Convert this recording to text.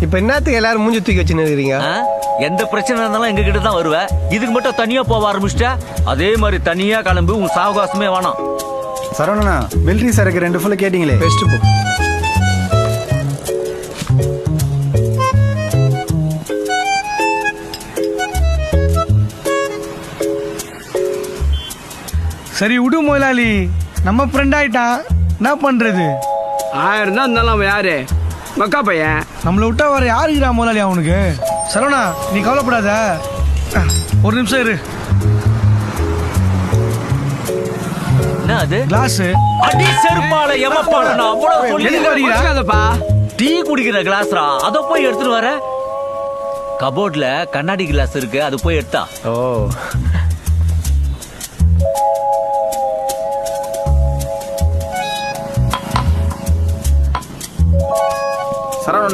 இப்ப என்னத்துக்கு எல்லாரும் மூஞ்சி தூக்கி வச்சுன்னு இருக்கிறீங்க? எந்த பிரச்சனை இருந்தாலும் எங்க கிட்ட தான் வருவ. இதுக்கு மட்டும் தனியா போக ஆரம்பிச்சிட்ட. அதே மாதிரி தனியா கிளம்பு, உன் சாவகாசமே வேணாம். சரவணனா, மிலிட்ரி சரக்கு 2 ஃபுல்லு கேட்டீங்களே, பெஸ்ட் போ. சரி விடு முதலாளி, நம்ம ஃப்ரெண்ட் ஆயிட்டான், என்ன பண்றது? 1000 தான் இருந்தாலும் அவன் யாரு? மக்கா பையன். நம்மளை விட்டா வர யாருக்கிறா முதலாளி அவனுக்கு? சரவணா நீ கவலைப்படாத, ஒரு நிமிஷம் இரு. என்ன அது? கிளாஸ். அடி செருப்பால எமப்பால நான் அவ்வளவு சொல்லி எதுக்கு அடிக்கிறா? வச்சுக்காதப்பா. டீ குடிக்கிற கிளாஸ்ரா, அத போய் எடுத்துட்டு வர. கபோர்ட்ல கண்ணாடி கிளாஸ் இருக்கு, அது போய் எடுத்தா. ஓ சரவணனா